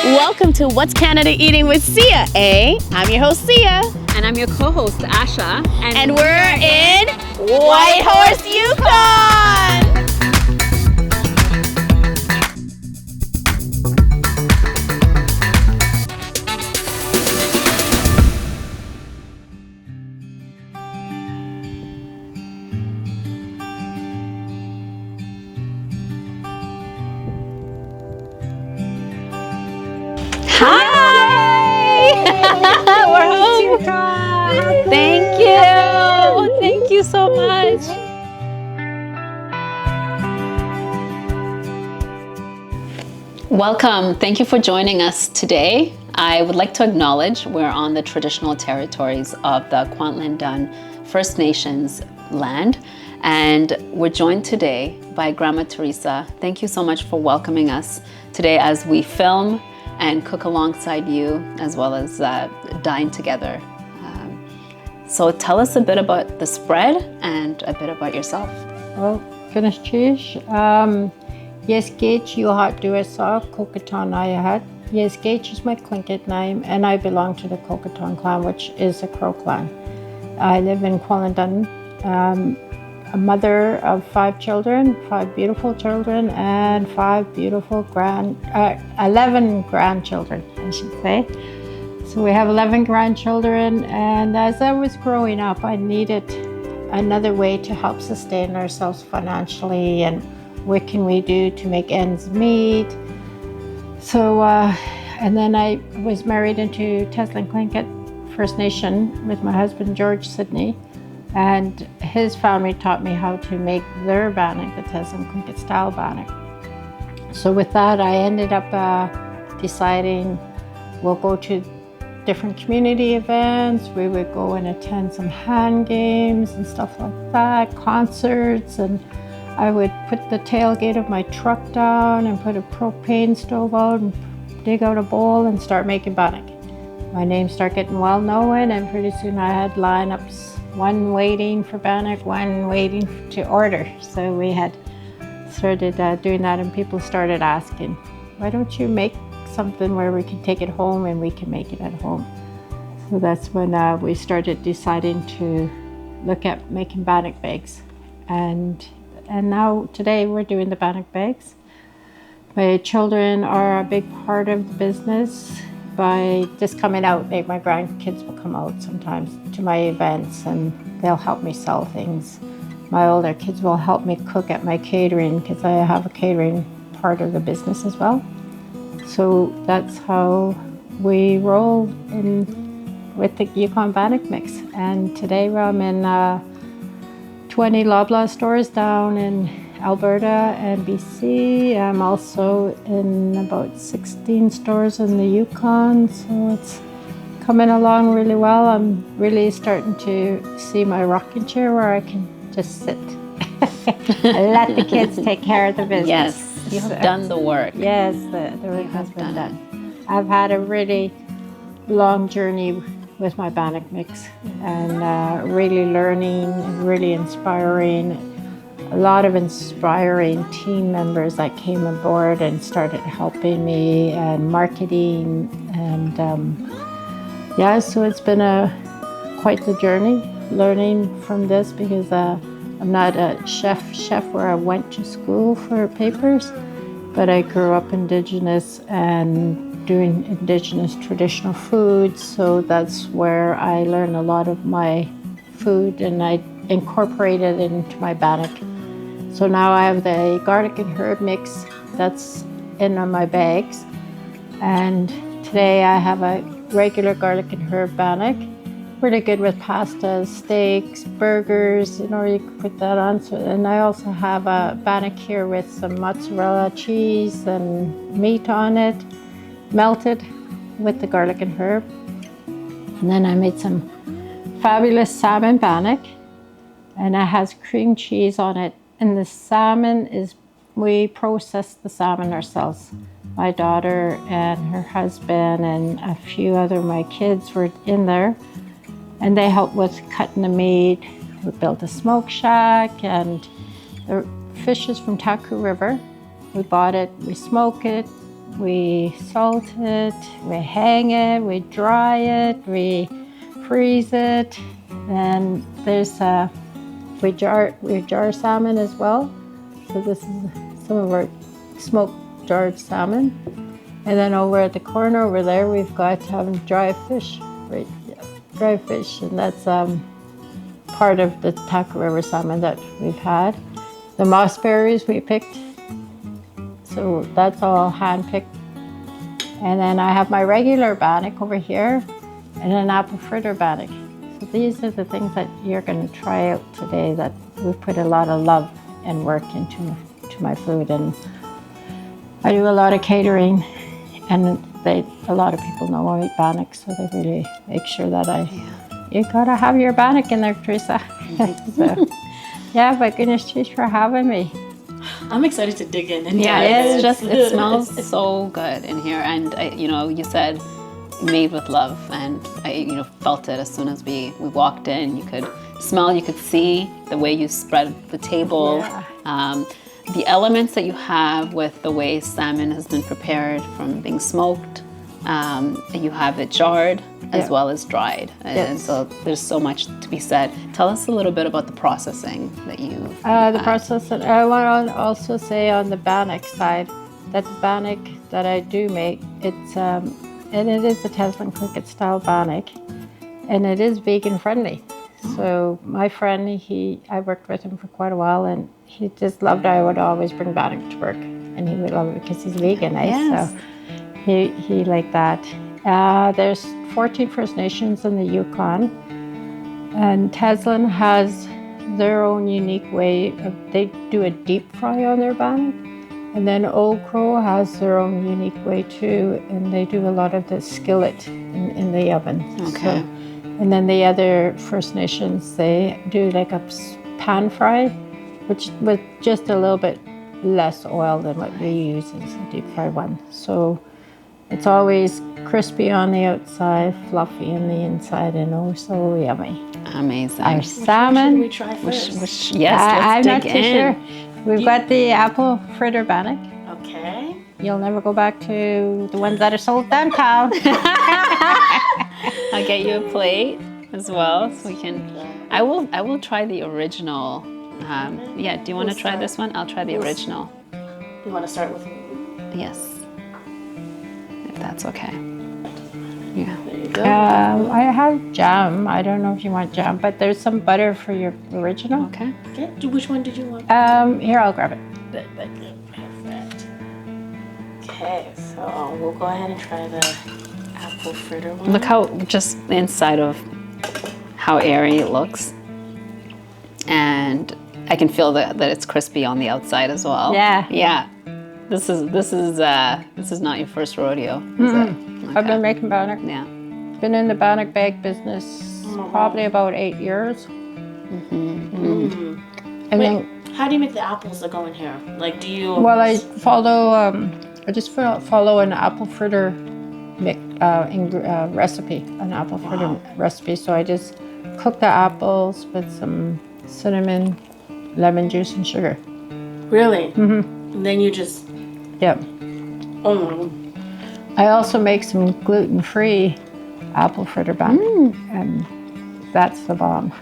Welcome to What's Canada Eating with Sia, eh? I'm your host, Sia. And I'm your co-host, Asha. And we're in Whitehorse, Yukon! Hi! We're home. Thank you. Thank you so much. Welcome. Thank you for joining us today. I would like to acknowledge we're on the traditional territories of the Kwantlen First Nations land, and we're joined today by Grandma Teresa. Thank you so much for welcoming us today as we film and cook alongside you, as well as dine together. So tell us a bit about the spread and a bit about yourself. Well, finished cheese. Yes, Gage, you had to a Cocaton I had. Yes, Gage is my Tlingit name, and I belong to the Cocaton clan, which is a Crow clan. I live in Kwantlen, a mother of 5 children, 5 beautiful children, and 11 grandchildren, I should say. So we have 11 grandchildren, and as I was growing up, I needed another way to help sustain ourselves financially, and what can we do to make ends meet. So, and then I was married into Teslin Tlingit First Nation with my husband, George Sidney, and his family taught me how to make their bannock, the Teslin Tlingit style bannock. So with that, I ended up deciding we'll go to different community events. We would go and attend some hand games and stuff like that, concerts, and I would put the tailgate of my truck down and put a propane stove out and dig out a bowl and start making bannock. My name started getting well known, and pretty soon I had lineups, one waiting for bannock, one waiting to order. So we had started doing that, and people started asking, why don't you make something where we can take it home and we can make it at home? So that's when we started deciding to look at making bannock bags. And now today we're doing the bannock bags. My children are a big part of the business. By just coming out, my grandkids will come out sometimes to my events and they'll help me sell things. My older kids will help me cook at my catering because I have a catering part of the business as well. So that's how we roll with the Yukon bannock mix. And today I'm in 20 Loblaw stores down in Alberta and BC. I'm also in about 16 stores in the Yukon. So it's coming along really well. I'm really starting to see my rocking chair where I can just sit and let the kids take care of the business. Yes. You have done the work. Yes, the work has been done. I've had a really long journey with my bannock mix, and really learning, really inspiring. A lot of inspiring team members that came aboard and started helping me and marketing, and so it's been quite the journey learning from this, because I'm not a chef where I went to school for papers, but I grew up Indigenous and doing Indigenous traditional foods. So that's where I learned a lot of my food, and I incorporated it into my bannock. So now I have the garlic and herb mix that's in on my bags. And today I have a regular garlic and herb bannock. Really good with pastas, steaks, burgers, you can put that on. So, and I also have a bannock here with some mozzarella cheese and meat on it, melted with the garlic and herb. And then I made some fabulous salmon bannock, and it has cream cheese on it. And the salmon we process the salmon ourselves. My daughter and her husband and a few other of my kids were in there. And they helped with cutting the meat. We built a smoke shack, and the fish is from Taku River. We bought it, we smoke it, we salt it, we hang it, we dry it, we freeze it. And there's we jar salmon as well. So this is some of our smoked jarred salmon. And then over at the corner over there, we've got dry fish, right? Yeah, dry fish, and that's part of the Taco River salmon that we've had. The mossberries we picked, so that's all hand-picked. And then I have my regular bannock over here, and an apple fritter bannock. So these are the things that you're going to try out today that we put a lot of love and work into my food. And I do a lot of catering, and a lot of people know I eat bannock, so they really make sure that you gotta have your bannock in there, Teresa. So, yeah, but goodness, cheers for having me. I'm excited to dig in. And it smells so good in here, and you said made with love, and I felt it as soon as we walked in. You could smell, you could see the way you spread the table. Yeah. The elements that you have with the way salmon has been prepared from being smoked, you have it jarred as well as dried. And so there's so much to be said. Tell us a little bit about the processing that you The process that I want to also say on the bannock side, that the bannock that I do make, it's and it is a Teslin cricket style bannock, and it is vegan friendly. So my friend, I worked with him for quite a while, and he just loved I would always bring bannock to work, and he would love it because he's vegan, Yes. So he liked that. There's 14 First Nations in the Yukon, and Teslin has their own unique way they do a deep fry on their bannock, and then Old Crow has their own unique way too, and they do a lot of the skillet in the oven. Okay. So, and then the other First Nations, they do like a pan fry, which with just a little bit less oil than what we use as a deep fry one. So it's always crispy on the outside, fluffy on the inside, and oh so yummy. Amazing. Our salmon. Should we try first? Yes, I'm let's not dig too in. sure. We've got the apple fritter bannock. Okay. You'll never go back to the ones that are sold downtown. I'll get you a plate as well, so we can. I will try the original. Do you want to try this one? I'll try the original. You want to start with? Yes, if that's okay. Yeah. There you go. I have jam. I don't know if you want jam, but there's some butter for your original. Okay. Okay. Which one did you want? Here, I'll grab it. Perfect. Okay, so we'll go ahead and try the apple fritter one. Look how just the inside of how airy it looks, and I can feel that it's crispy on the outside as well. Yeah. Yeah. This is not your first rodeo, is it? I've been making bannock. Yeah. Been in the bannock bag business probably about 8 years. And Wait, how do you make the apples that go in here? Like, do you? well, I just follow an apple fritter recipe, an apple fritter recipe. So I just cook the apples with some cinnamon, lemon juice, and sugar. Really? Mm-hmm. And then you just. Yep. Oh. I also make some gluten-free apple fritter bannock, and that's the bomb.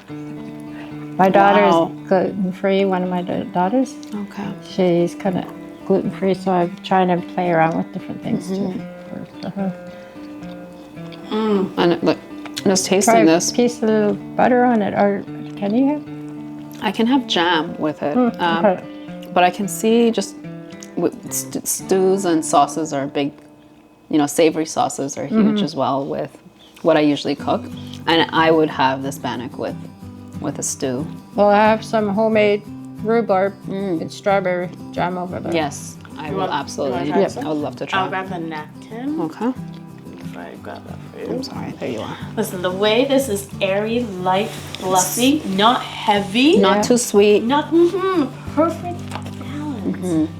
My daughter's gluten-free, one of my daughters. Okay. She's kind of gluten-free, so I'm trying to play around with different things too for her. And look, just Try tasting a this. piece of little butter on it, or can you have? I can have jam with it, Okay. but I can see just with stews and sauces are big. Savory sauces are huge as well with what I usually cook, and I would have this bannock with a stew. Well, I have some homemade rhubarb and strawberry jam over there. Yes, I will want absolutely. to try I would love to try. I'll grab the napkin. Okay. Before I grab that for I'm you. sorry. There you are. Listen, the way this is airy, light, fluffy, not heavy, Not too sweet. not perfect balance.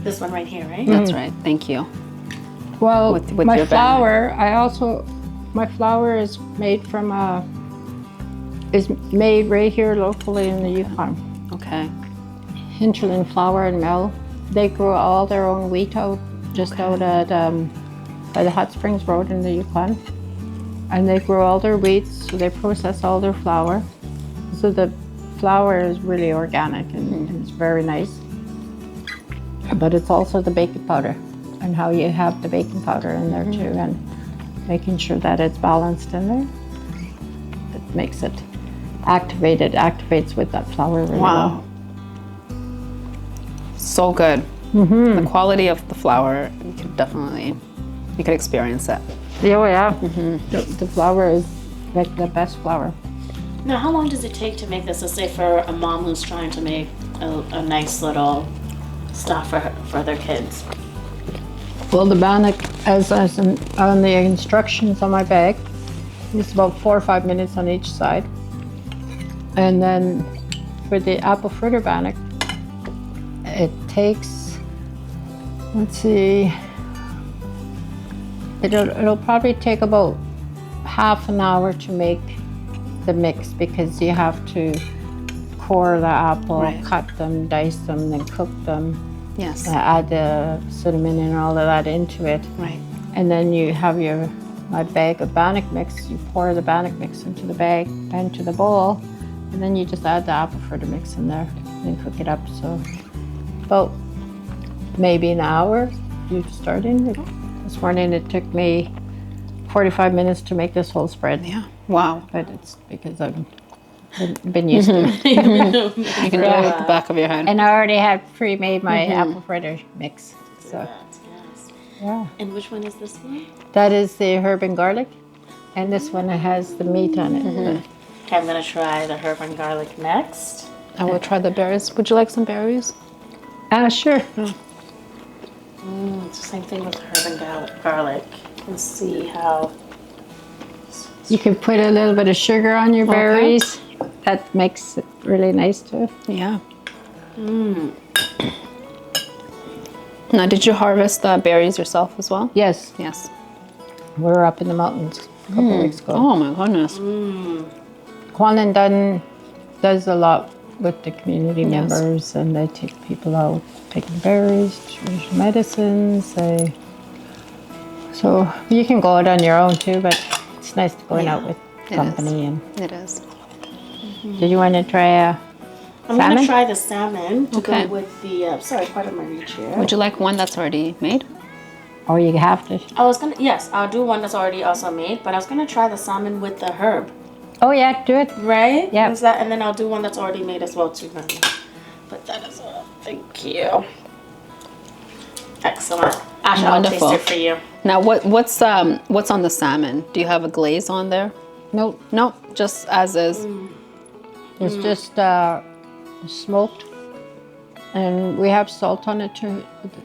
This one right here, right? That's right. Thank you. Well, With my your flour, my flour is made from is made right here locally in the Yukon. Okay. Hinterland Flour and Mill. They grow all their own wheat out just out at by the Hot Springs Road in the Yukon. And they grow all their wheats, so they process all their flour. So the flour is really organic and it's very nice. But it's also the baking powder and how you have the baking powder in there too, and making sure that it's balanced in there. It makes it activates with that flour really well. So good. The quality of the flour, you could experience it. Yeah, yeah. The flour is like the best flour. Now, how long does it take to make this? Let's say for a mom who's trying to make a nice little stuff for their kids. Well, the bannock, as on the instructions on my bag, it's about 4 or 5 minutes on each side. And then for the apple fritter bannock, it takes, let's see, it'll probably take about half an hour to make the mix, because you have to core the apple, cut them, dice them, then cook them. Yes. Add the cinnamon and all of that into it. Right. And then you have my bag of bannock mix. You pour the bannock mix into the bag, into the bowl, and then you just add the apple fritter mix in there and cook it up. So about maybe an hour you're starting. This morning it took me 45 minutes to make this whole spread. Yeah. Wow. But it's because I've been used to it. You can do it with the back of your hand. And I already had pre-made my apple fritter mix. So Yes. yeah. And which one is this one? That is the herb and garlic. And this one has the meat on it. Okay, I'm gonna try the herb and garlic next. I will try the berries. Would you like some berries? Sure. It's the same thing with herb and garlic. Let's see how. You can put a little bit of sugar on your berries. That makes it really nice too. Yeah. Now, did you harvest the berries yourself as well? Yes, Yes. we were up in the mountains a couple weeks ago. Oh my goodness. Kwon Dun does a lot with the community members, and they take people out picking berries, traditional medicines. So you can go out on your own too, but it's nice to going out with company. And It is. did you want to try I'm salmon? gonna try the salmon to Okay. go with the. Sorry, part of my reach here. Would you like one that's already made? Or you have to. Yes, I'll do one that's already also made, but I was gonna try the salmon with the herb. Oh yeah, do it. Right? Yep. Is that, and then I'll do one that's already made as well too. But that is all. Thank you. Excellent. Asha, I'll taste Wonderful. it for you. Now, what's on the salmon? Do you have a glaze on there? Nope, No, just as is. it's just smoked. And we have salt on it too.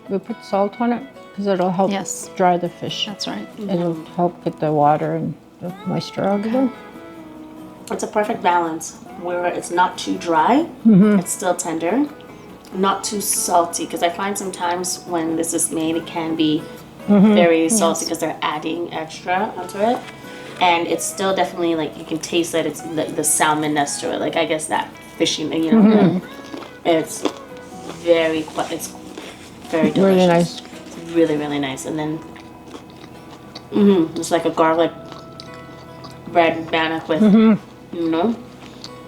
We put salt on it because it'll help Yes. dry the fish. That's right. It'll help get the water and the moisture out of it. It's a perfect balance where it's not too dry, it's still tender, not too salty, because I find sometimes when this is made it can be very salty because they're adding extra onto it, and it's still definitely like you can taste that it's the salmonness to it, like I guess that fishy, it's very delicious. Really nice. It's really, really nice. And then it's like a garlic bread bannock with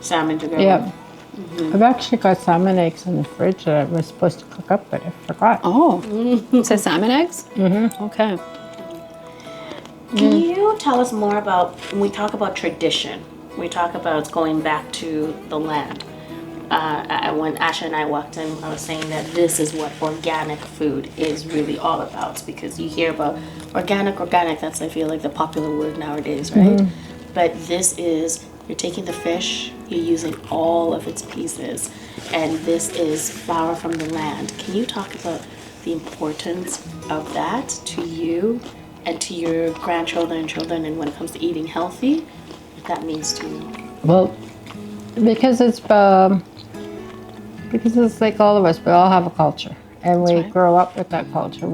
salmon to go. Yeah. I've actually got salmon eggs in the fridge that I was supposed to cook up, but I forgot. Oh, it says salmon eggs? Okay. Can you tell us more about, when we talk about tradition, we talk about going back to the land. When Asha and I walked in, I was saying that this is what organic food is really all about, because you hear about organic, that's I feel like the popular word nowadays, right? But this is, you're taking the fish, you're using all of its pieces, and this is flour from the land. Can you talk about the importance of that to you and to your grandchildren and children, and when it comes to eating healthy, what that means to you? Well, because it's like all of us, we all have a culture, and we grow up with that culture.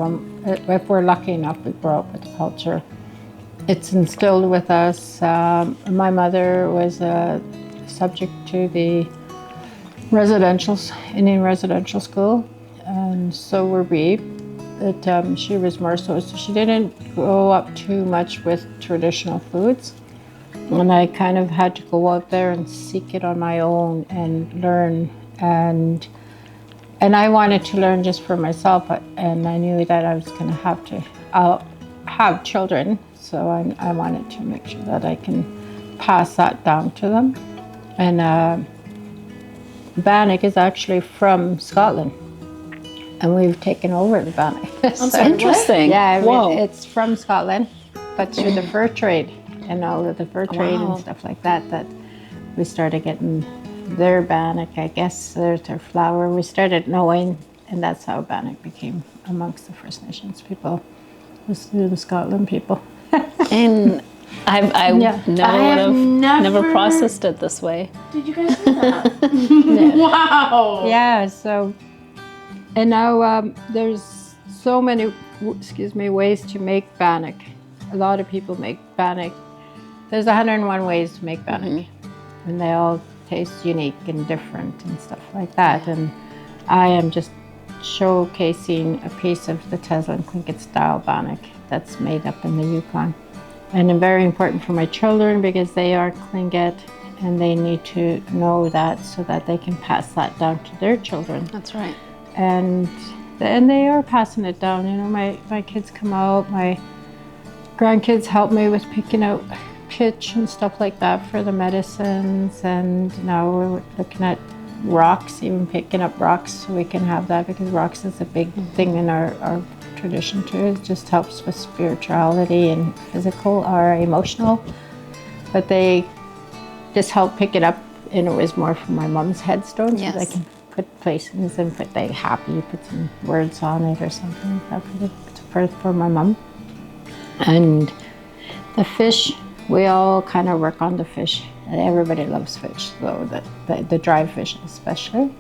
If we're lucky enough, we grow up with the culture. It's instilled with us. My mother was subject to the Indian residential school, and so were we. she was more so she didn't grow up too much with traditional foods. And I kind of had to go out there and seek it on my own and learn. And I wanted to learn just for myself, and I knew that I was going to have children. So I wanted to make sure that I can pass that down to them. And bannock is actually from Scotland. And we've taken over the bannock. That's interesting. Yeah, Whoa. It's from Scotland, but through the fur trade and all of the fur trade Wow. and stuff like that we started getting their bannock, I guess, their flour. We started knowing, and that's how bannock became amongst the First Nations people, was through the Scotland people. And I Yeah. never processed it this way. Did you guys do that? Wow. Yeah, so, and now there's so many, ways to make bannock. A lot of people make bannock. There's 101 ways to make bannock, and they all taste unique and different and stuff like that. And I am just showcasing a piece of the Teslin Tlingit style bannock that's made up in the Yukon. And it's very important for my children because they are Tlingit and they need to know that so that they can pass that down to their children. That's right. And they are passing it down. You know, my kids come out, my grandkids help me with picking out pitch and stuff like that for the medicines. And now we're looking at rocks, even picking up rocks so we can have that, because rocks is a big thing in our tradition too. It just helps with spirituality and physical or emotional. But they just help pick it up, and it was more for my mom's headstone, so they can put placings and put like happy, put some words on it or something like that for my mom. And the fish, we all kind of work on the fish. Everybody loves fish, though, the dry fish especially.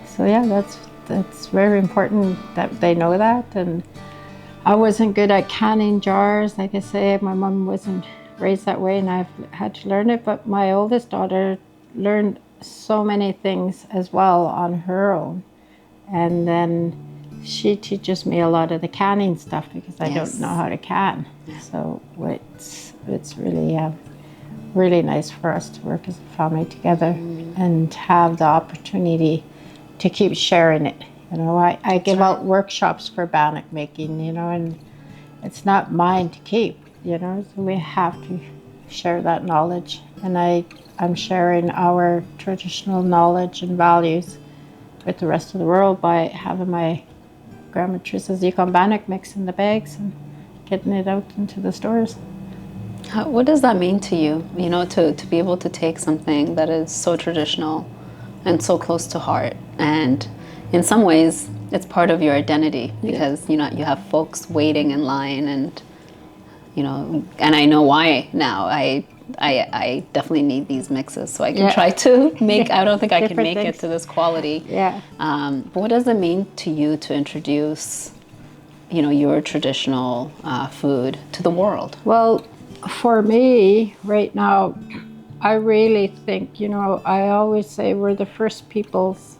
So yeah, that's very important that they know that. And I wasn't good at canning jars. Like I say, my mom wasn't raised that way and I've had to learn it. But my oldest daughter learned so many things as well on her own. And then she teaches me a lot of the canning stuff because I don't know how to can. So it's really really nice for us to work as a family together and have the opportunity to keep sharing it. You know, I give out workshops for bannock making, you know, and it's not mine to keep, you know, so we have to share that knowledge. And I'm sharing our traditional knowledge and values with the rest of the world by having my Grandma Teresa's Yukon bannock mix in the bags and getting it out into the stores. What does that mean to you? You know, to be able to take something that is so traditional and so close to heart, and in some ways it's part of your identity because you know you have folks waiting in line, and you know, and I know why now. I definitely need these mixes so I can try to make. I don't think I can make it to this quality. Yeah. But what does it mean to you to introduce, you know, your traditional food to the world? Well, for me right now, I really think, you know, I always say we're the first peoples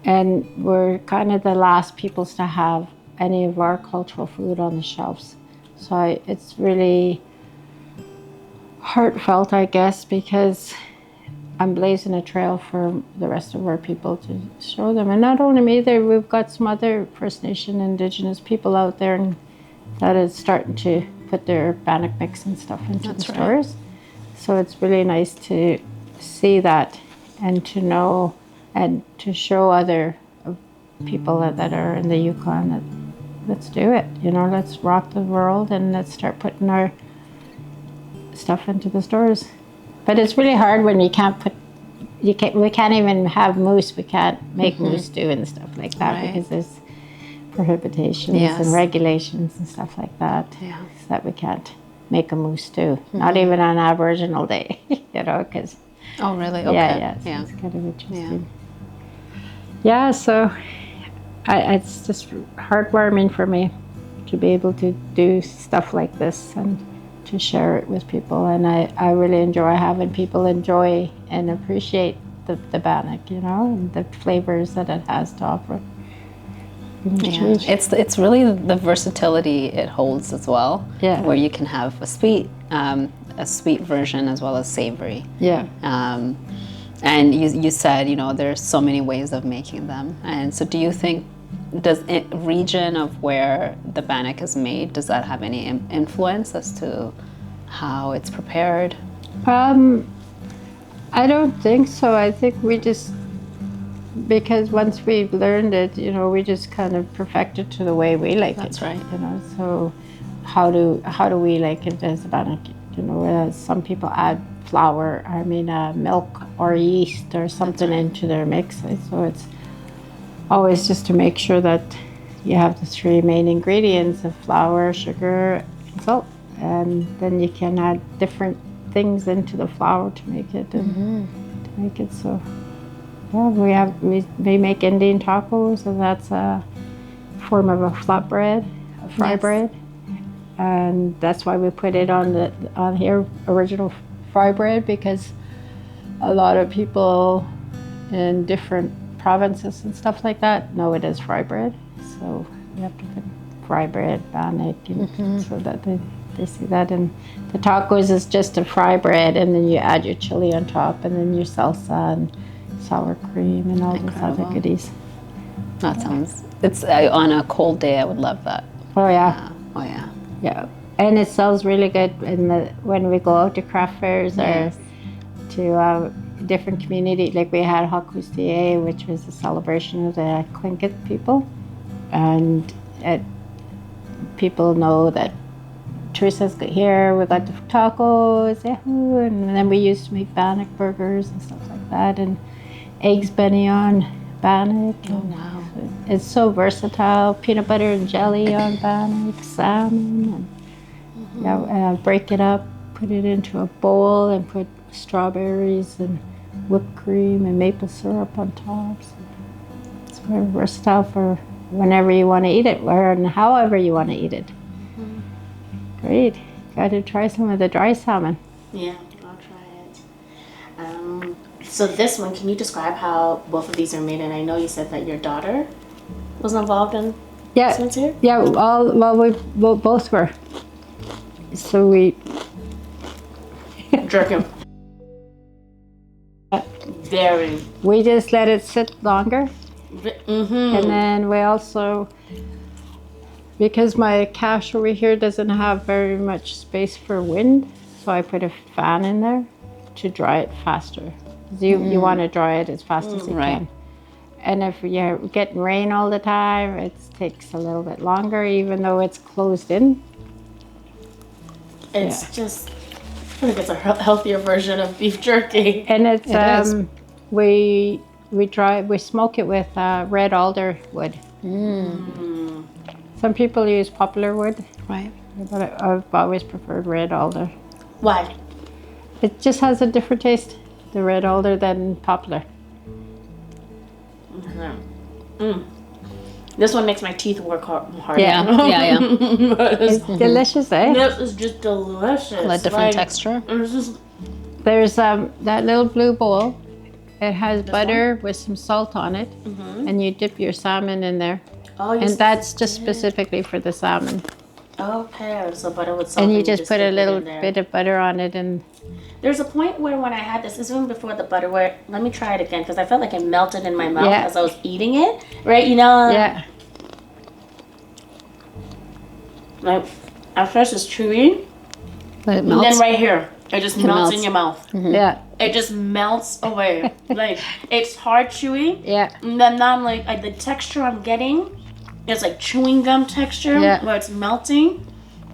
and we're kind of the last peoples to have any of our cultural food on the shelves. So it's really heartfelt, I guess, because I'm blazing a trail for the rest of our people to show them. And not only me, we've got some other First Nation Indigenous people out there and that is starting to put their bannock mix and stuff into the stores. So it's really nice to see that and to know and to show other people that are in the Yukon that let's do it, you know, let's rock the world and let's start putting our stuff into the stores. But it's really hard when we can't even have moose, we can't make moose stew and stuff like that because there's prohibitions and regulations and stuff like that, so that we can't make a moose stew, not even on Aboriginal Day, you know, because oh really? Okay. So it's kind of interesting. Yeah, so it's just heartwarming for me to be able to do stuff like this and to share it with people, and I really enjoy having people enjoy and appreciate the bannock, you know, and the flavors that it has to offer. Yeah. It's really the versatility it holds as well. Yeah. Where you can have a sweet version as well as savory. Yeah. And you said, you know, there's so many ways of making them. And so do you think, does region of where the bannock is made, does that have any influence as to how it's prepared? I don't think so. I think we just, because once we've learned it, you know, we just kind of perfect it to the way we like it. That's right. You know, so how do we like it as a bannock? You know, some people add milk or yeast or something into their mix. So it's always just to make sure that you have the three main ingredients of flour, sugar, and salt. And then you can add different things into the flour to make it so. Yeah, we make Indian tacos, and that's a form of a flatbread, a fry bread, and that's why we put it on here, original fry bread, because a lot of people in different provinces and stuff like that know it as fry bread. So we have to put fry bread, bannock, so that they see that. And the tacos is just a fry bread, and then you add your chili on top, and then your salsa and sour cream and all those other goodies. That sounds, it's on a cold day, I would love that. Oh yeah. Oh yeah. Yeah. And it sells really good when we go out to craft fairs or to different community. Like we had Hakustier, which was a celebration of the Tlingit people. And people know that Teresa's got here, we got the tacos, and then we used to make bannock burgers and stuff like that, and eggs benny on bannock. Oh wow. It's so versatile. Peanut butter and jelly on bannock, salmon, and break it up, put it into a bowl, and put strawberries and whipped cream and maple syrup on top. So it's very versatile for whenever you want to eat it, and however you want to eat it. Great. Got to try some of the dry salmon. Yeah, I'll try it. So this one, can you describe how both of these are made? And I know you said that your daughter was involved in this one too? Yeah, we both were. So we... Jerking. Very. We just let it sit longer. And then we also... Because my cache over here doesn't have very much space for wind, so I put a fan in there to dry it faster. You want to dry it as fast as you can. And if you're getting rain all the time, it takes a little bit longer, even though it's closed in. It's just, I think it's a healthier version of beef jerky. And it's we smoke it with red alder wood. Some people use poplar wood, right? But I've always preferred red alder. Why? It just has a different taste, the red alder, than poplar. This one makes my teeth work harder. Yeah. It's delicious, eh? This is just delicious. A different texture. There's that little blue bowl. It has butter with some salt on it, and you dip your salmon in there. Oh, and that's just specifically for the salmon. Okay, so butter with salt. And you just put a little bit of butter on it. And there's a point where when I had this even before the butter, where, let me try it again, because I felt like it melted in my mouth as I was eating it, right? You know? Yeah. Like, at first it's chewy, But it and melts. then right here, it just melts in your mouth. Yeah. It just melts away. Like, it's hard chewy. Yeah. And then now I'm like the texture I'm getting is like chewing gum texture where it's melting.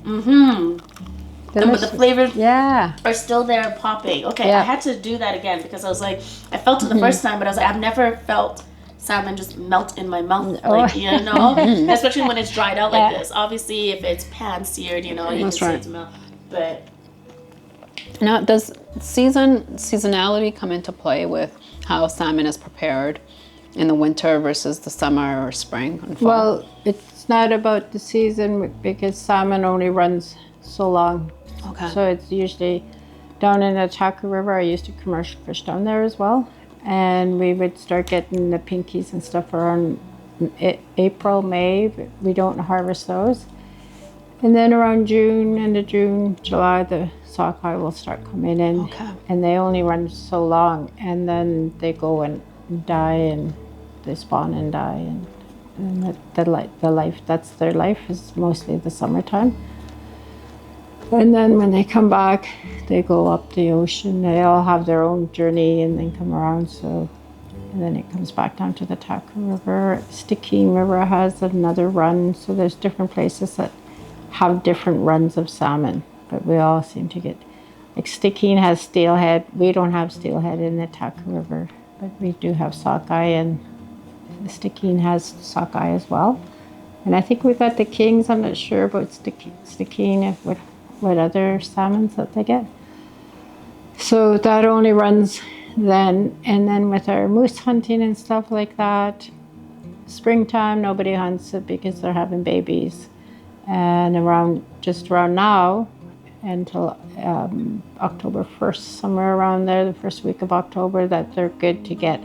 But the flavors are still there popping. Okay, I had to do that again because I was like, I felt it the first time, but I was like, I've never felt salmon just melt in my mouth. Like, you know? Especially when it's dried out like this. Obviously, if it's pan-seared, you know, you can see it's melt. But... Now, does seasonality come into play with how salmon is prepared in the winter versus the summer or spring and fall? Well, it's not about the season because salmon only runs so long. Okay. So it's usually down in the Chaco River. I used to commercial fish down there as well. And we would start getting the pinkies and stuff around April, May, we don't harvest those. And then around June, end of June, July, the sockeye will start coming in. Okay. And they only run so long, and then they go and die, and they spawn and die. And the life, that's their life, is mostly the summertime. And then when they come back, they go up the ocean. They all have their own journey and then come around. So, and then it comes back down to the Taka River. Stickeen River has another run. So there's different places that have different runs of salmon, but we all seem to get, like Stickeen has steelhead. We don't have steelhead in the Taka River, but we do have sockeye, and Stickeen has sockeye as well. And I think we got the kings. I'm not sure about Stickeen, what other salmons that they get. So that only runs then, and then with our moose hunting and stuff like that, springtime nobody hunts it because they're having babies. And just around now, until October 1st, somewhere around there, the first week of October, that they're good to get.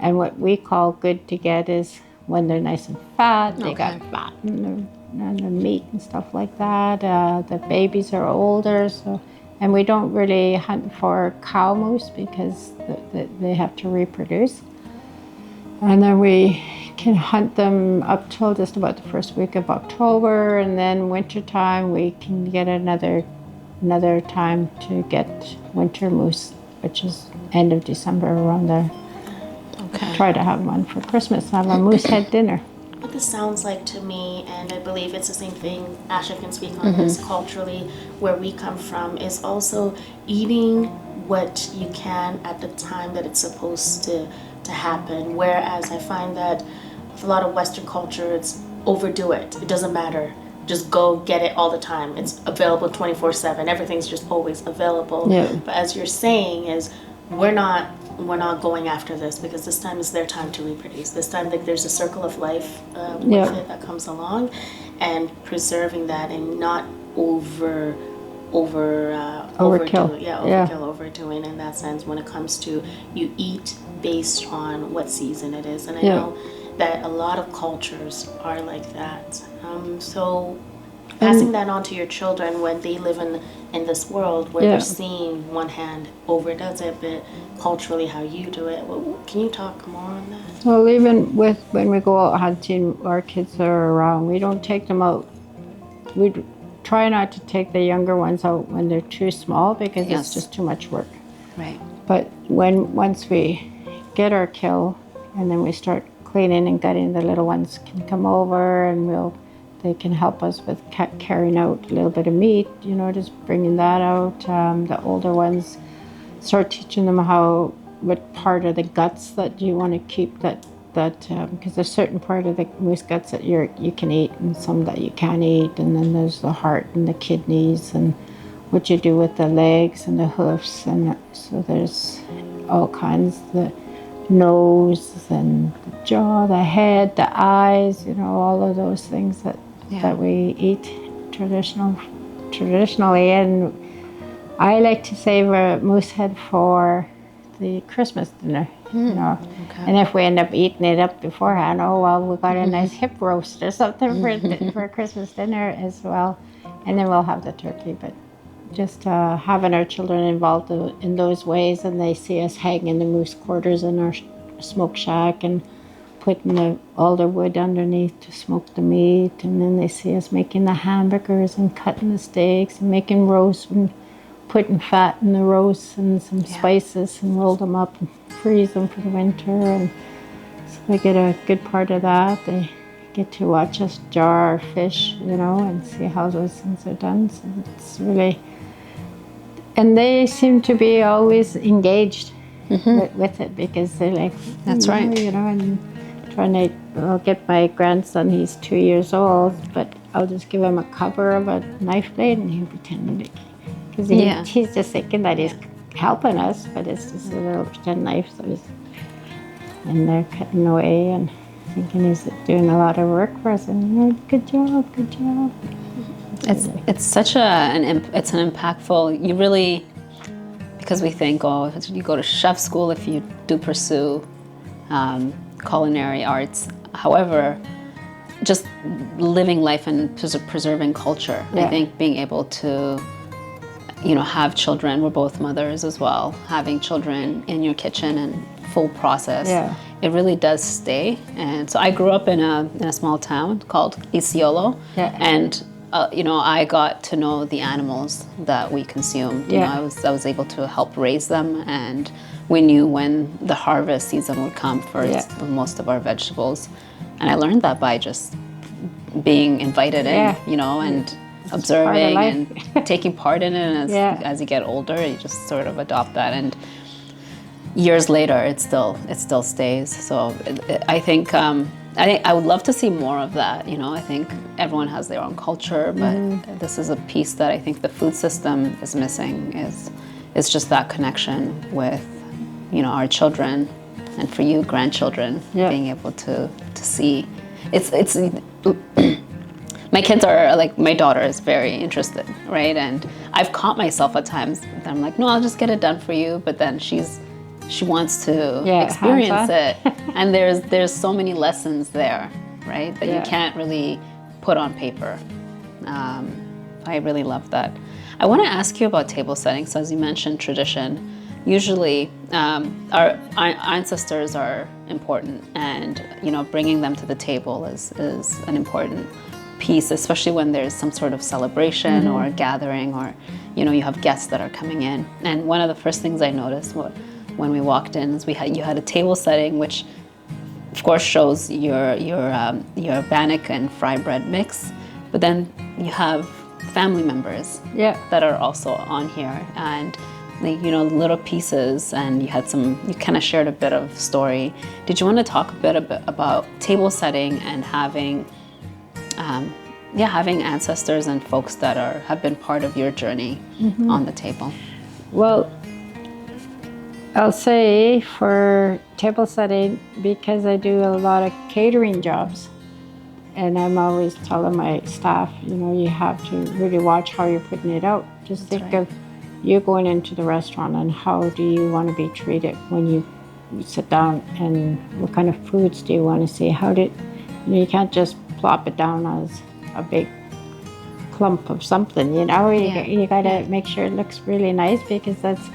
And what we call good to get is when they're nice and fat, they got fat in their meat and stuff like that. The babies are older, and we don't really hunt for cow moose because they have to reproduce. And then we can hunt them up till just about the first week of October, and then wintertime we can get another time to get winter moose, which is end of December, around there. Okay. Try to have one for Christmas, have a moose head dinner. What this sounds like to me, and I believe it's the same thing, Asha can speak on this, culturally, where we come from, is also eating what you can at the time that it's supposed to happen. Whereas I find that with a lot of Western culture, it's overdo it. It doesn't matter. Just go get it all the time. It's available 24/7. Everything's just always available. Yeah. But as you're saying, is we're not going after this because this time is their time to reproduce. This time, like, there's a circle of life with it that comes along, and preserving that and not overdoing in that sense when it comes to you eat based on what season it is. And I know that a lot of cultures are like that. So passing that on to your children when they live in this world where they're seeing one hand overdoes it, but culturally how you do it. Well, can you talk more on that? Well, even when we go out hunting, our kids are around. We don't take them out. We try not to take the younger ones out when they're too small because it's just too much work. Right. But once we get our kill and then we start cleaning and gutting, the little ones can come over and they can help us with carrying out a little bit of meat, just bringing that out. The older ones, start teaching them what part of the guts that you want to keep, because there's certain part of the moose guts that you can eat and some that you can't eat, and then there's the heart and the kidneys and what you do with the legs and the hoofs, and so there's all kinds, the nose and the jaw, the head, the eyes, all of those things that we eat traditionally. And I like to save a moose head for the Christmas dinner, Okay. And if we end up eating it up beforehand, we got a nice hip roast or something for Christmas dinner as well. And then we'll have the turkey. But just having our children involved in those ways, and they see us hanging the moose quarters in our smoke shack and putting all the wood underneath to smoke the meat, and then they see us making the hamburgers and cutting the steaks and making roast and putting fat in the roast and some spices and roll them up and freeze them for the winter, and so they get a good part of that. They get to watch us jar our fish, and see how those things are done. So it's really, and they seem to be always engaged with it because they're like, that's right. And I'll get my grandson, he's 2 years old, but I'll just give him a cover of a knife blade and he'll pretend to, because he's just thinking that he's helping us, but it's just a little pretend knife, and they're cutting away and thinking he's doing a lot of work for us, and good job. It's such it's an impactful. You really, because we think, you go to chef school if you do pursue culinary arts. However, just living life and preserving culture. I think being able to, have children, we're both mothers as well, having children in your kitchen and full process, it really does stay. And so I grew up in a small town called Isiolo, and I got to know the animals that we consumed. I was able to help raise them, and we knew when the harvest season would come for most of our vegetables. And I learned that by just being invited in, and observing and taking part in it. And as you get older, you just sort of adopt that. And years later, it still stays. So I think I would love to see more of that. I think everyone has their own culture, but this is a piece that I think the food system is missing. Is just that connection with our children, and for you, grandchildren, being able to see. It's my kids are like, my daughter is very interested, right? And I've caught myself at times that I'm like, no, I'll just get it done for you. But then she wants to experience it. And there's so many lessons there, right? That you can't really put on paper. I really love that. I want to ask you about table setting. So as you mentioned, tradition. Usually, our ancestors are important, and bringing them to the table is an important piece, especially when there's some sort of celebration or a gathering, or you have guests that are coming in. And one of the first things I noticed when we walked in is you had a table setting, which of course shows your bannock and fry bread mix, but then you have family members that are also on here, and little pieces, and you kind of shared a bit of story. Did you want to talk a bit about table setting and having ancestors and folks that have been part of your journey on the table? Well, I'll say for table setting, because I do a lot of catering jobs, and I'm always telling my staff, you have to really watch how you're putting it out. Just think of you going into the restaurant, and how do you want to be treated when you sit down, and what kind of foods do you want to see? You can't just plop it down as a big clump of something, you got to make sure it looks really nice, because that's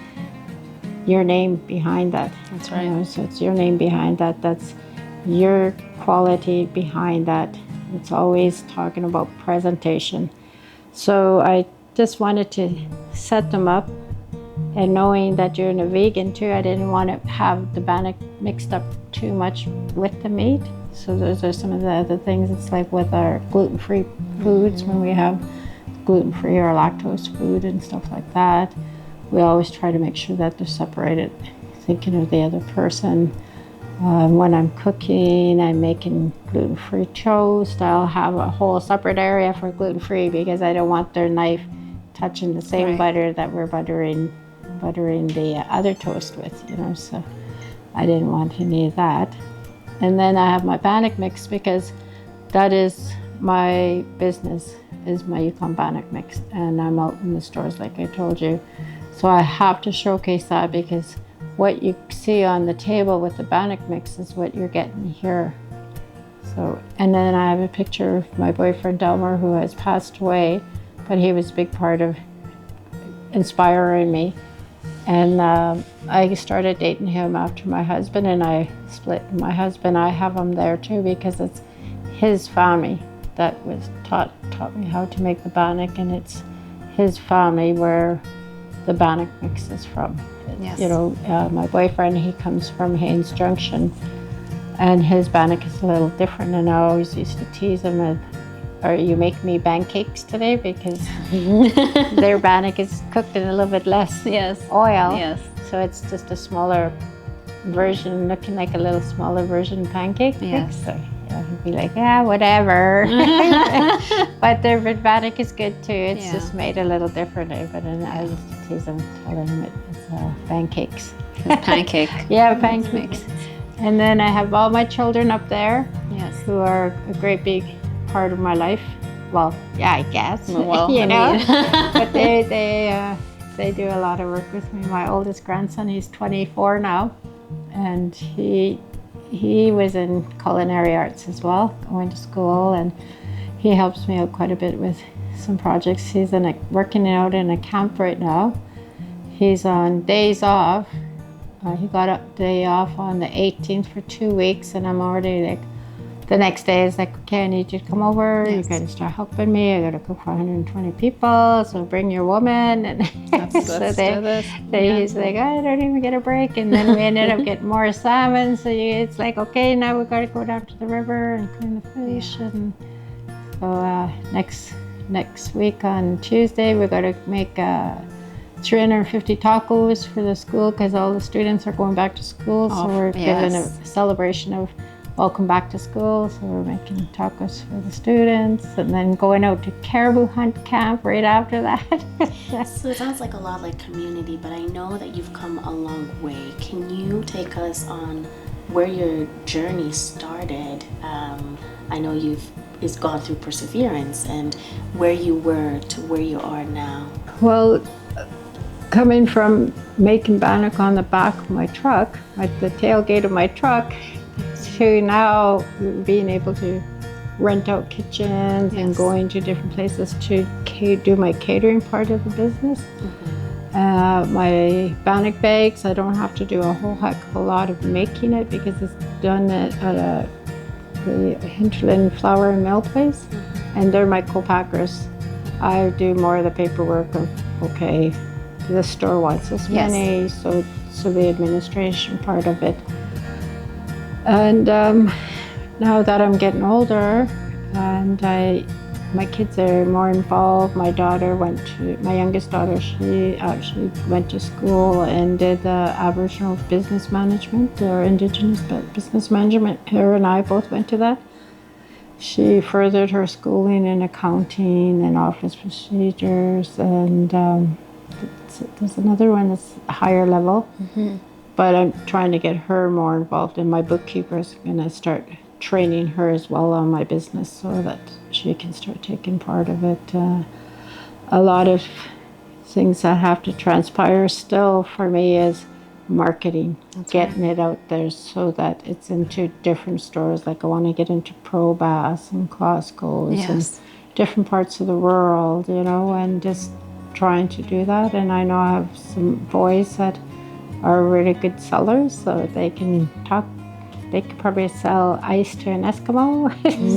your name behind that. That's right. So it's your name behind that. That's your quality behind that. It's always talking about presentation. So I just wanted to set them up, and knowing that you're a vegan too, I didn't want to have the bannock mixed up too much with the meat. So those are some of the other things. It's like with our gluten-free foods, when we have gluten-free or lactose food and stuff like that, we always try to make sure that they're separated, thinking of the other person. When I'm cooking, I'm making gluten-free toast, I'll have a whole separate area for gluten-free, because I don't want their knife touching the same butter that we're buttering the other toast with, so I didn't want any of that. And then I have my bannock mix, because that is my business, is my Yukon bannock mix, and I'm out in the stores like I told you. So I have to showcase that, because what you see on the table with the bannock mix is what you're getting here. So, and then I have a picture of my boyfriend Delmer, who has passed away, but he was a big part of inspiring me. And I started dating him after my husband and I split. My husband, I have him there too, because it's his family that taught me how to make the bannock, and it's his family where the bannock mix is from. Yes. My boyfriend, he comes from Haines Junction, and his bannock is a little different, and I always used to tease him with, "Are you making me pancakes today?" Because their bannock is cooked in a little bit less oil. Yes. So it's just a smaller version, looking like a little smaller version pancake. Yes. So he'd be like, "Yeah, whatever." But their bannock is good too. It's just made a little differently. But then I used to tease him, telling him it's pancakes. It's pancake. Pancakes. And then I have all my children up there, who are a great big part of my life. Well, I guess. Well, But they do a lot of work with me. My oldest grandson, he's 24 now, and he he was in culinary arts as well, going to school, and he helps me out quite a bit with some projects. He's working out in a camp right now. He's on days off. He got a day off on the 18th for 2 weeks, and I'm already like, the next day is like, okay, I need you to come over. Yes. You're going to start helping me. I got to cook for 120 people, so bring your woman. And he's like, I don't even get a break. And then we ended up getting more salmon. So it's like, okay, now we've got to go down to the river and clean the fish. And so next week on Tuesday, we're going to make 350 tacos for the school because all the students are going back to school. So we're giving a celebration of welcome back to school. So we're making tacos for the students and then going out to caribou hunt camp right after that. So it sounds like a lot like community, but I know that you've come a long way. Can you take us on where your journey started? I know it's gone through perseverance, and where you were to where you are now. Well, coming from making bannock on the back of my truck, at the tailgate of my truck, to now being able to rent out kitchens and going to different places to do my catering part of the business. My bannock bags, I don't have to do a whole heck of a lot of making it because it's done at the Hinterland Flour and Mill place, and they're my co-packers. I do more of the paperwork of, okay, the store wants this many, so the administration part of it. And now that I'm getting older and my kids are more involved, my youngest daughter, she actually went to school and did Aboriginal business management or Indigenous business management. Her and I both went to that. She furthered her schooling in accounting and office procedures, and there's another one that's higher level. But I'm trying to get her more involved, and my bookkeeper's going to start training her as well on my business so that she can start taking part of it. A lot of things that have to transpire still for me is marketing, getting it out there so that it's into different stores. Like I want to get into Pro Bass and Costco's and different parts of the world, and just trying to do that. And I know I have some boys that are really good sellers, so they can talk. They could probably sell ice to an Eskimo,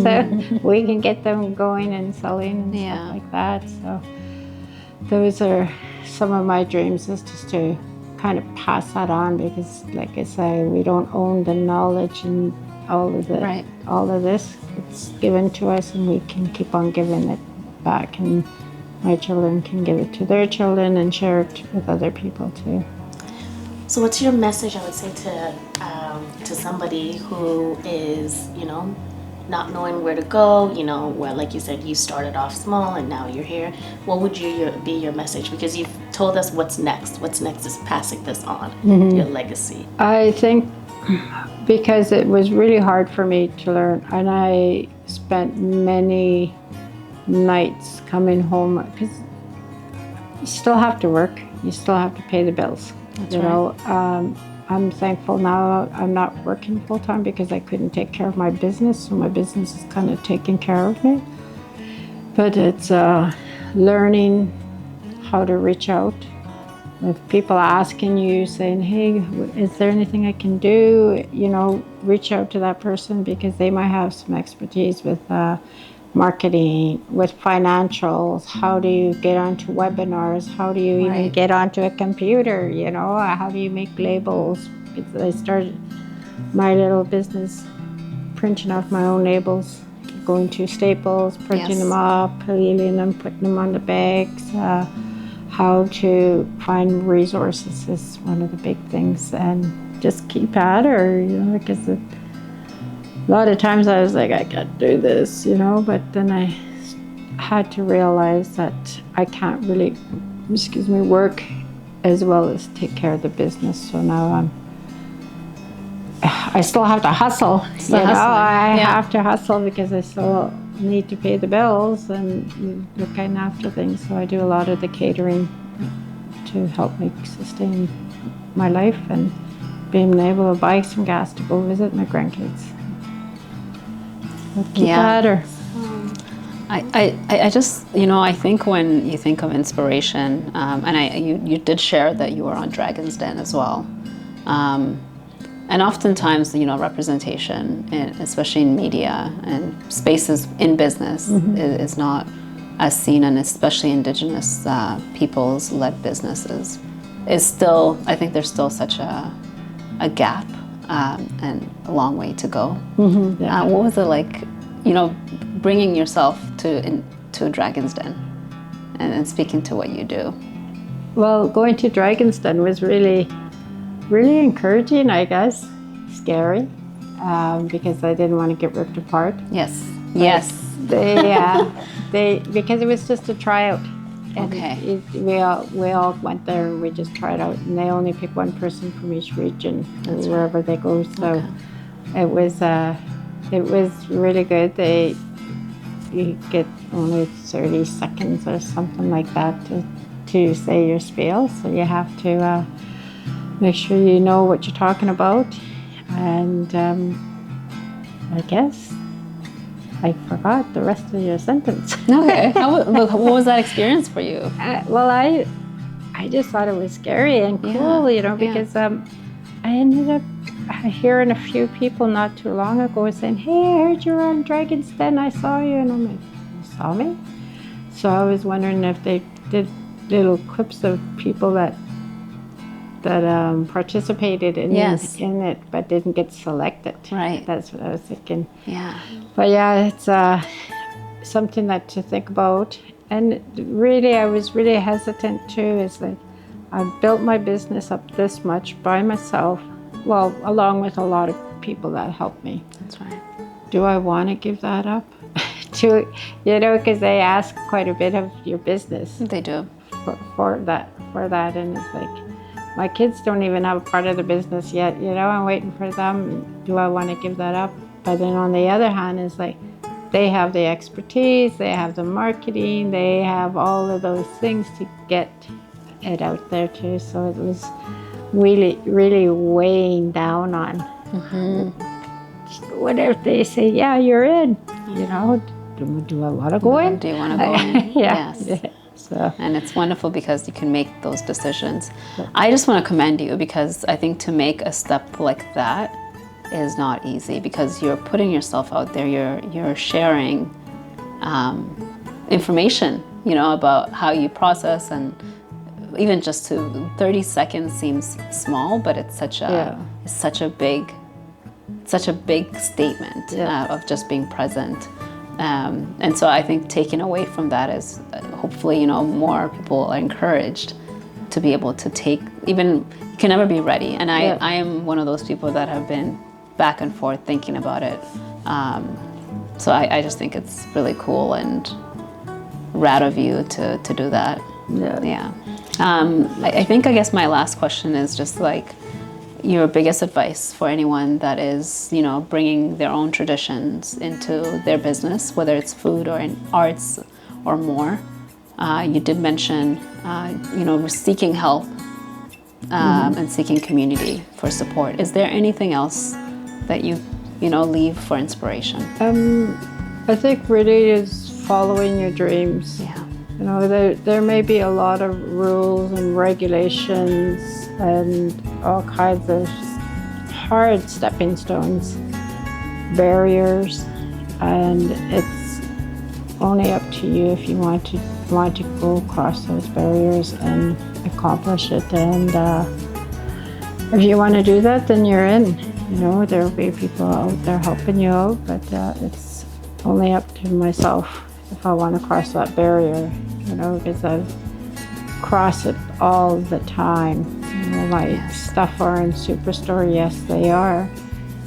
so we can get them going and selling and stuff like that. So those are some of my dreams, is just to kind of pass that on, because like I say, we don't own the knowledge and all of this. It's given to us, and we can keep on giving it back, and my children can give it to their children and share it with other people too. So what's your message, I would say, to somebody who is, not knowing where to go, where, like you said, you started off small and now you're here. What would be your message? Because you've told us what's next. What's next is passing this on, your legacy. I think because it was really hard for me to learn, and I spent many nights coming home, because you still have to work, you still have to pay the bills. I'm thankful now I'm not working full-time because I couldn't take care of my business, so my business is kind of taking care of me. But it's learning how to reach out. If people are asking you, saying, hey, is there anything I can do? Reach out to that person, because they might have some expertise with marketing, with financials. How do you get onto webinars? How do you even get onto a computer? How do you make labels? I started my little business printing off my own labels, going to Staples, printing them up, peeling them, putting them on the bags. How to find resources is one of the big things, and just keep at her, because a lot of times I was like, I can't do this, but then I had to realize that I can't really, work as well as take care of the business. So now I still have to hustle. I have to hustle because I still need to pay the bills and looking after things. So I do a lot of the catering to help me sustain my life and being able to buy some gas to go visit my grandkids. Keep Yeah. that or I just, I think when you think of inspiration, and you did share that you were on Dragon's Den as well. And oftentimes, representation, especially in media and spaces in business, is not as seen, and especially Indigenous peoples-led businesses, is still, I think there's still such a gap and a long way to go. Yeah. What was it like, bringing yourself to Dragon's Den and speaking to what you do? Well, going to Dragon's Den was really encouraging, I guess. Scary, because I didn't want to get ripped apart. Yes. But Yes. Because it was just a tryout. And Okay. we all went there and we just tried out, and they only pick one person from each region wherever they go. So it was really good. You get only 30 seconds or something like that to say your spiel. So you have to make sure you know what you're talking about. And I guess I forgot the rest of your sentence. Okay. What was that experience for you? Well, I just thought it was scary and cool, because I ended up hearing a few people not too long ago saying, "Hey, I heard you were on Dragon's Den. I saw you." And I'm like, "You saw me?" So I was wondering if they did little clips of people that participated in it but didn't get selected. Right. That's what I was thinking. Yeah. But yeah, it's something that to think about. And really, I was really hesitant too. It's like, I built my business up this much by myself, well, along with a lot of people that helped me. That's right. Do I want to give that up? Because they ask quite a bit of your business They do. for that. And it's like, my kids don't even have a part of the business yet, I'm waiting for them. Do I want to give that up? But then on the other hand, it's like, they have the expertise, they have the marketing, they have all of those things to get it out there too. So it was really, really weighing down on. What if they say, "Yeah, you're in," do I want to go in? Do you want to go in? Yeah. Yes. So. And it's wonderful because you can make those decisions. I just want to commend you, because I think to make a step like that is not easy, because you're putting yourself out there. You're sharing information, about how you process, and even just to 30 seconds seems small, but it's such a big statement of just being present. And so I think taking away from that is hopefully, more people are encouraged to be able to take, even, you can never be ready. And I am one of those people that have been back and forth thinking about it. So I just think it's really cool and rad of you to do that. Yeah. I guess my last question is just like, your biggest advice for anyone that is, bringing their own traditions into their business, whether it's food or in arts or more. You did mention, seeking help and seeking community for support. Is there anything else that you leave for inspiration? I think really is following your dreams. Yeah. There may be a lot of rules and regulations and all kinds of hard stepping stones, barriers, and it's only up to you if you want to go across those barriers and accomplish it. And if you want to do that, then you're in. There will be people out there helping you out, but it's only up to myself if I want to cross that barrier, because I've crossed it all the time. My stuff are in Superstore, yes they are,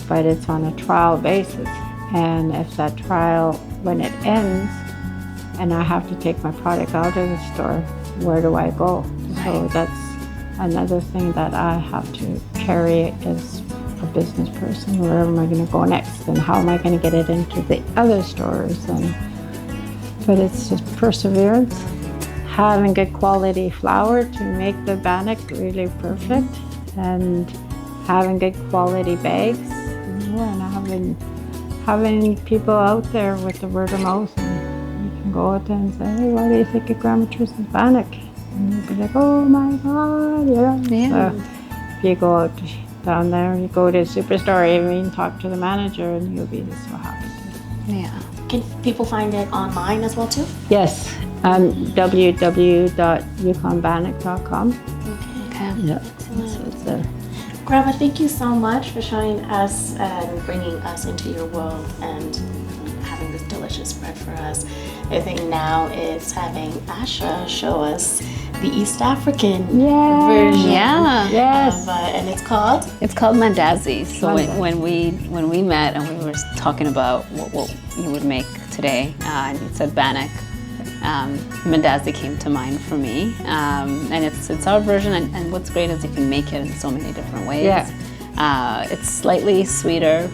but it's on a trial basis. And if that trial, when it ends, and I have to take my product out of the store, where do I go? Right. So that's another thing that I have to carry as a business person. Where am I going to go next, and how am I going to get it into the other stores? But it's just perseverance, having good quality flour to make the bannock really perfect, and having good quality bags, and having people out there with the word of mouth, and you can go out there and say, hey, what do you think of Grandma Teresa's bannock? And you'll be like, oh my God, Yeah. So if you go out down there, you go to a superstore even, talk to the manager, and you'll be just so happy. Yeah. Can people find it online as well too? Yes, www.yukonbannock.com. Okay. Yeah, so it's there. Grandma, thank you so much for showing us and bringing us into your world and having this delicious bread for us. I think now it's having Asha show us the East African version. Yeah. Yes. And it's called? It's called mandazi. So Mandazi. when we met and we were talking about what you would make today, and you said bannock, mandazi came to mind for me. And it's our version. And what's great is you can make it in so many different ways. Yeah. It's slightly sweeter,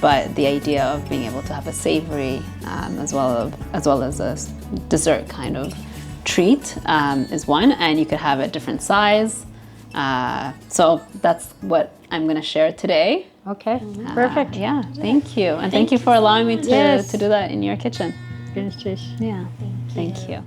but the idea of being able to have a savory as well as a dessert kind of treat is one, and you could have a different size. So that's what I'm going to share today. Okay, perfect. Yeah, thank you. And thank you for allowing me to Yes. do that in your kitchen. Finish this. Yeah, thank you.